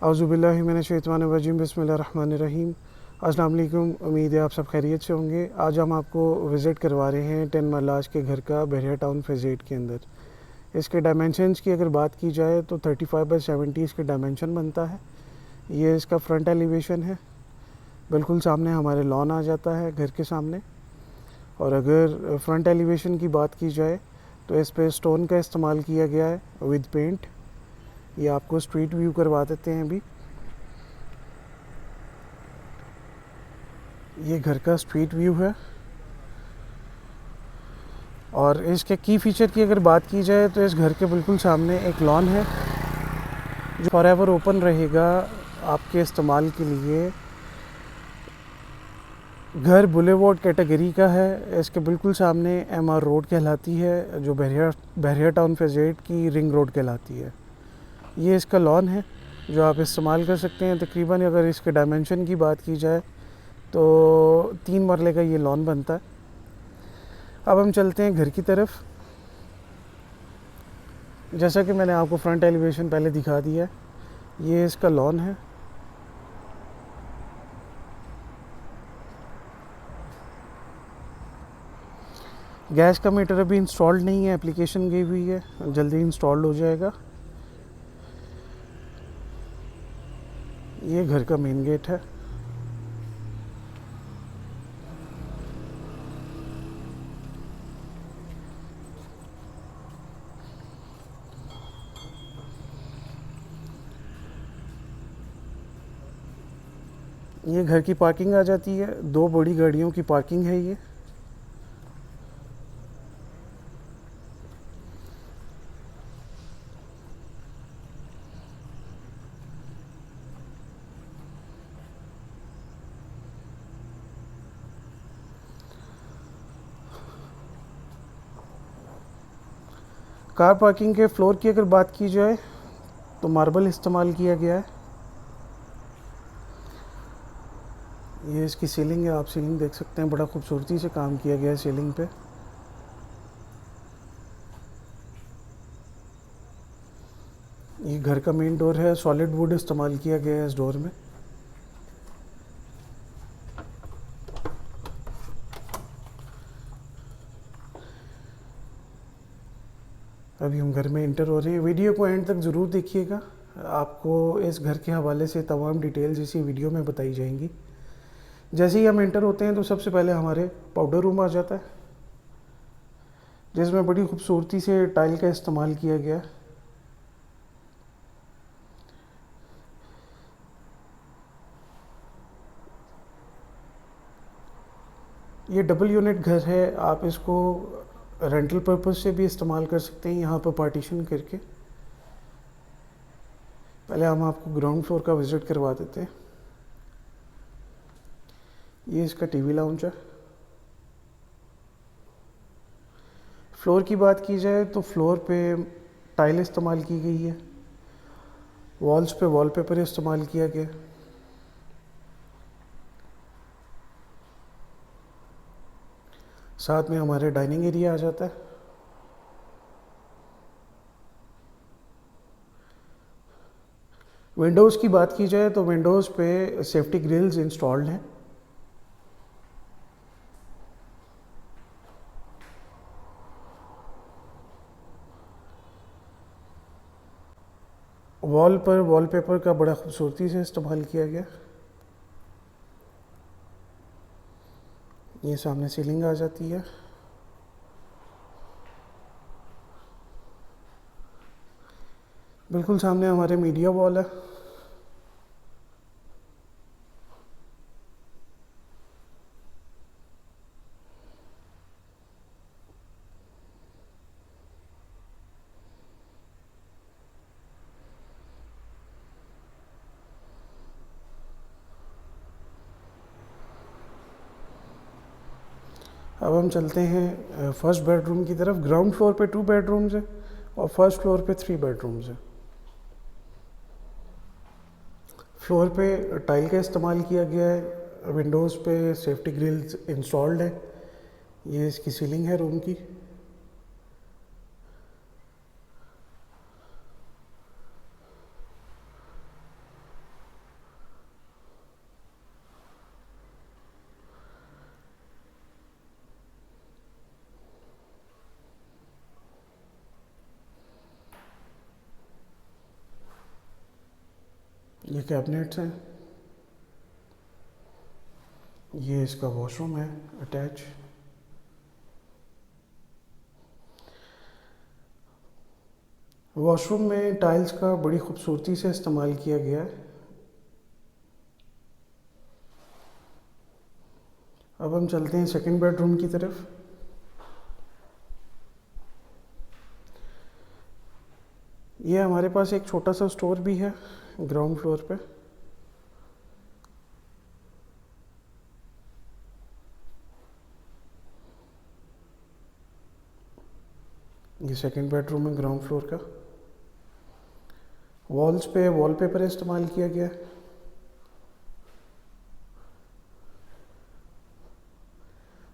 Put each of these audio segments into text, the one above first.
औज़ुबिल्लाहि मिनश्शैतानिर्रजीम बिस्मिल्लाहिर्रहमानिर्रहीम। अस्सलाम वालेकुम। उम्मीद है आप सब खैरियत से होंगे। आज हम आपको विज़िट करवा रहे हैं 10 मरलाज के घर का बहरिया टाउन फेज़ 8 के अंदर। इसके डायमेंशंस की अगर बात की जाए तो 35x70 इसके डायमेंशन बनता है। ये इसका फ्रंट एलिवेशन है। बिल्कुल सामने हमारे लॉन आ जाता है घर के सामने। और अगर फ्रंट एलिवेशन की बात की जाए तो इस पे स्टोन का इस्तेमाल किया गया है विद पेंट। ये आपको स्ट्रीट व्यू करवा देते हैं अभी। ये घर का स्ट्रीट व्यू है। और इसके की फ़ीचर की अगर बात की जाए तो इस घर के बिल्कुल सामने एक लॉन है जो फॉरएवर ओपन रहेगा आपके इस्तेमाल के लिए। घर बुलेवार्ड कैटेगरी का है। इसके बिल्कुल सामने एमआर रोड कहलाती है जो बहरिया टाउन फेज़ 8 की रिंग रोड कहलाती है। ये इसका लॉन है जो आप इस्तेमाल कर सकते हैं। तकरीबन अगर इसके डायमेंशन की बात की जाए तो 3 मरले का ये लॉन बनता है। अब हम चलते हैं घर की तरफ। जैसा कि मैंने आपको फ्रंट एलिवेशन पहले दिखा दिया है, ये इसका लॉन है। गैस का मीटर अभी इंस्टॉल्ड नहीं है, एप्लीकेशन गई हुई है, जल्दी इंस्टॉल्ड हो जाएगा। ये घर का मेन गेट है। ये घर की पार्किंग आ जाती है। 2 बड़ी गाड़ियों की पार्किंग है ये। कार पार्किंग के फ्लोर की अगर बात की जाए तो मार्बल इस्तेमाल किया गया है। ये इसकी सीलिंग है, आप सीलिंग देख सकते हैं, बड़ा खूबसूरती से काम किया गया है सीलिंग पे। ये घर का मेन डोर है, सॉलिड वुड इस्तेमाल किया गया है इस डोर में। अभी हम घर में इंटर हो रहे हैं। वीडियो को एंड तक ज़रूर देखिएगा, आपको इस घर के हवाले से तमाम डिटेल्स इसी वीडियो में बताई जाएंगी। जैसे ही हम इंटर होते हैं तो सबसे पहले हमारे पाउडर रूम आ जाता है जिसमें बड़ी खूबसूरती से टाइल का इस्तेमाल किया गया है। ये डबल यूनिट घर है, आप इसको रेंटल पर्पस से भी इस्तेमाल कर सकते हैं यहाँ पर पार्टीशन करके। पहले हम आपको ग्राउंड फ्लोर का विज़िट करवा देते हैं। ये इसका टीवी लाउंज है। फ्लोर की बात की जाए तो फ्लोर पे टाइल इस्तेमाल की गई है। वॉल्स पे वॉलपेपर इस्तेमाल किया गया। साथ में हमारे डाइनिंग एरिया आ जाता है। विंडोज़ की बात की जाए तो विंडोज़ पे सेफ्टी ग्रिल्स इंस्टॉल्ड हैं। वॉल पर वॉलपेपर का बड़ा खूबसूरती से इस्तेमाल किया गया। ये सामने सीलिंग आ जाती है। बिल्कुल सामने हमारे मीडिया वॉल है। अब हम चलते हैं फर्स्ट बेडरूम की तरफ। ग्राउंड फ्लोर पे 2 बेडरूम्स हैं और फर्स्ट फ्लोर पे 3 बेडरूम्स हैं। फ्लोर पे टाइल का इस्तेमाल किया गया है। विंडोज़ पे सेफ्टी ग्रिल्स इंस्टॉल्ड है। ये इसकी सीलिंग है रूम की। ये कैबिनेट्स हैं, ये इसका वॉशरूम है अटैच। वॉशरूम में टाइल्स का बड़ी खूबसूरती से इस्तेमाल किया गया है। अब हम चलते हैं सेकंड बेडरूम की तरफ। ये हमारे पास एक छोटा सा स्टोर भी है ग्राउंड फ्लोर पे। ये सेकंड बेडरूम है ग्राउंड फ्लोर का। वॉल्स पे वॉलपेपर इस्तेमाल किया गया है।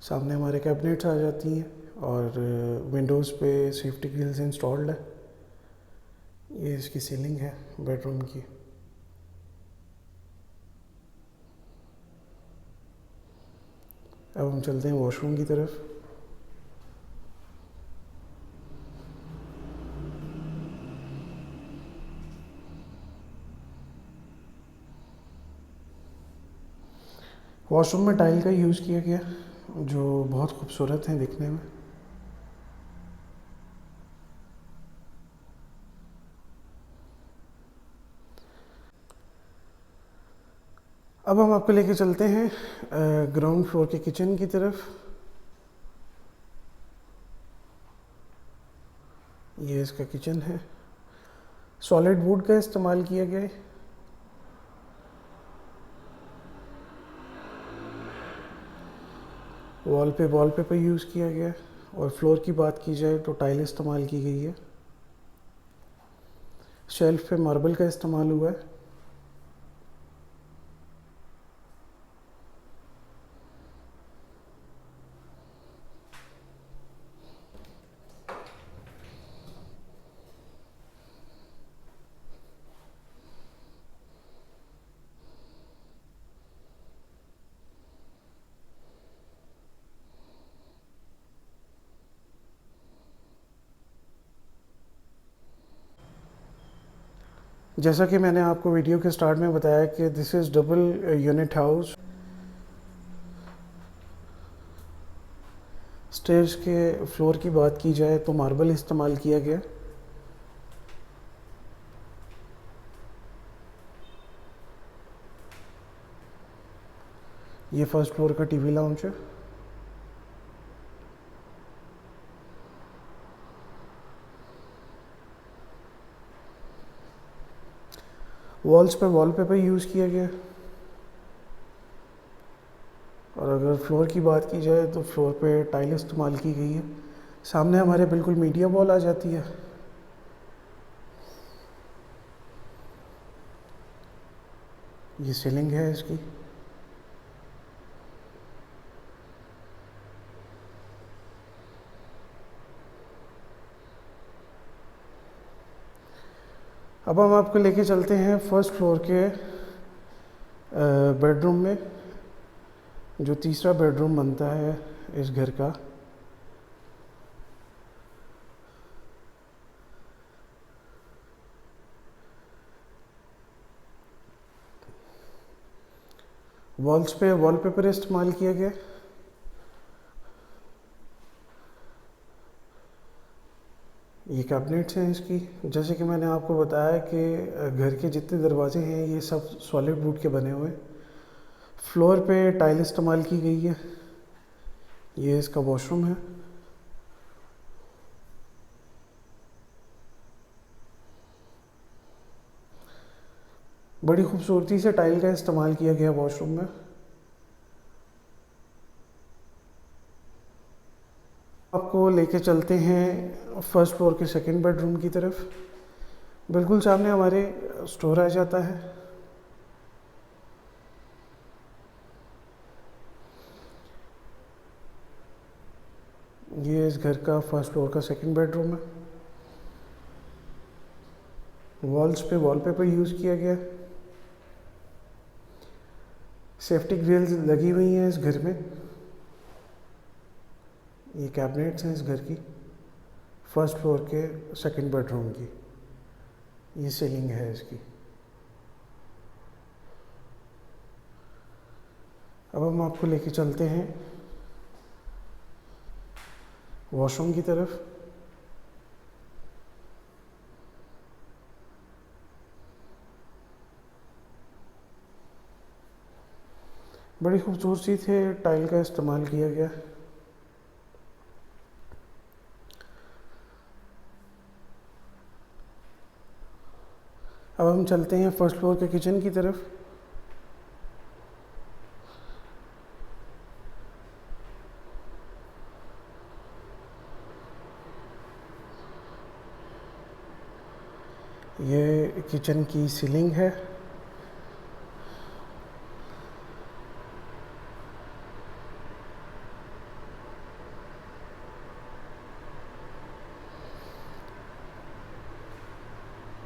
सामने हमारे कैबिनेट्स आ जाती हैं और विंडोज़ पे सेफ्टी ग्रिल्स इंस्टॉल्ड है। ये इसकी सीलिंग है बेडरूम की। अब हम चलते हैं वॉशरूम की तरफ। वॉशरूम में टाइल का यूज़ किया गया जो बहुत खूबसूरत है दिखने में। अब हम आपको लेके चलते हैं ग्राउंड फ्लोर के किचन की तरफ। ये इसका किचन है। सॉलिड वुड का इस्तेमाल किया गया है। वॉल पे वॉलपेपर यूज़ किया गया है और फ्लोर की बात की जाए तो टाइल इस्तेमाल की गई है। शेल्फ पे मार्बल का इस्तेमाल हुआ है। जैसा कि मैंने आपको वीडियो के स्टार्ट में बताया कि this is double unit house. Stairs के फ्लोर की बात की जाए तो मार्बल इस्तेमाल किया गया। ये फर्स्ट फ्लोर का टीवी लाउंज है। वॉल्स पे वॉलपेपर यूज़ किया गया। और अगर फ्लोर की बात की जाए तो फ्लोर पे टाइल इस्तेमाल की गई है। सामने हमारे बिल्कुल मीडिया वॉल आ जाती है। ये सीलिंग है इसकी। अब हम आपको लेके चलते हैं फर्स्ट फ्लोर के बेडरूम में, जो तीसरा बेडरूम बनता है इस घर का। वॉल्स पे वॉलपेपर इस्तेमाल किया गया। ये कैबिनेट्स हैं इसकी। जैसे कि मैंने आपको बताया कि घर के जितने दरवाजे हैं ये सब सॉलिड वुड के बने हुए हैं। फ्लोर पे टाइल इस्तेमाल की गई है। ये इसका वॉशरूम है। बड़ी खूबसूरती से टाइल का इस्तेमाल किया गया वॉशरूम में। आपको लेके चलते हैं फर्स्ट फ्लोर के सेकंड बेडरूम की तरफ। बिल्कुल सामने हमारे स्टोर आ जाता है। ये इस घर का फर्स्ट फ्लोर का सेकंड बेडरूम है। वॉल्स पे वॉलपेपर यूज़ किया गया। सेफ्टी ग्रिल्स लगी हुई हैं इस घर में। ये कैबिनेट्स हैं इस घर की फर्स्ट फ्लोर के सेकंड बेडरूम की। ये सीलिंग है इसकी। अब हम आपको लेके चलते हैं वॉशरूम की तरफ। बड़ी खूबसूरती से टाइल का इस्तेमाल किया गया। अब हम चलते हैं फर्स्ट फ्लोर के किचन की तरफ। ये किचन की सीलिंग है।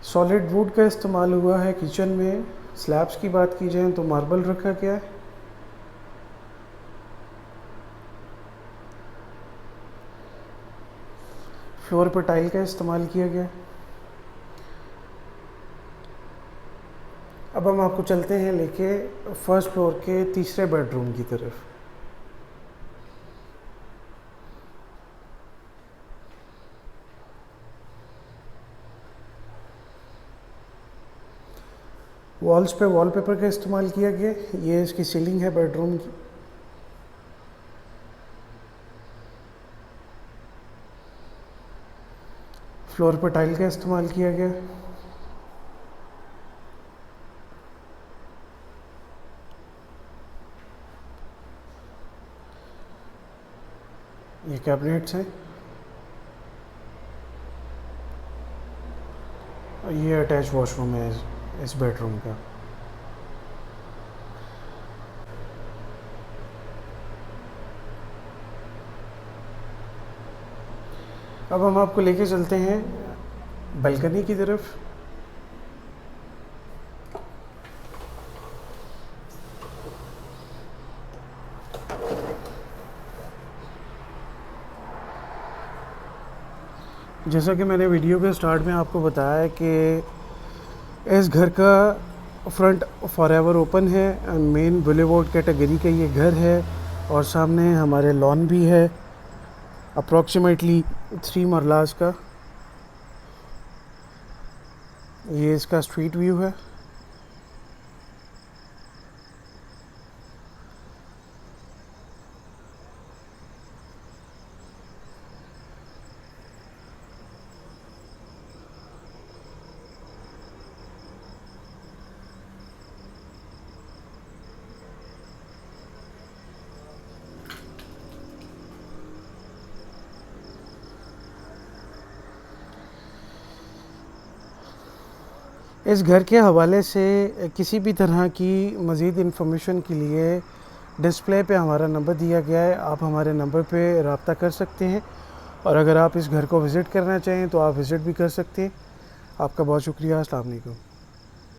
सॉलिड वुड का इस्तेमाल हुआ है किचन में। स्लैब्स की बात की जाए तो मार्बल रखा गया है। फ्लोर पर टाइल का इस्तेमाल किया गया। अब हम आपको चलते हैं लेके फर्स्ट फ्लोर के तीसरे बेडरूम की तरफ। वॉल्स पे वॉलपेपर का इस्तेमाल किया गया। ये इसकी सीलिंग है बेडरूम की। फ्लोर पर टाइल का इस्तेमाल किया गया। ये कैबिनेट्स हैं। ये अटैच वॉशरूम है इस बेडरूम का। अब हम आपको लेके चलते हैं बालकनी की तरफ। जैसा कि मैंने वीडियो के स्टार्ट में आपको बताया कि इस घर का फ्रंट फॉरएवर ओपन है। मेन बुलेवार्ड कैटेगरी का ये घर है और सामने हमारे लॉन भी है अप्रॉक्सीमेटली 3 मरलास का। ये इसका स्ट्रीट व्यू है। इस घर के हवाले से किसी भी तरह की मज़ीद इन्फॉर्मेशन के लिए डिस्प्ले पे हमारा नंबर दिया गया है। आप हमारे नंबर पे रब्ता कर सकते हैं और अगर आप इस घर को विज़िट करना चाहें तो आप विज़िट भी कर सकते हैं। आपका बहुत शुक्रिया। अस्सलाम वालेकुम।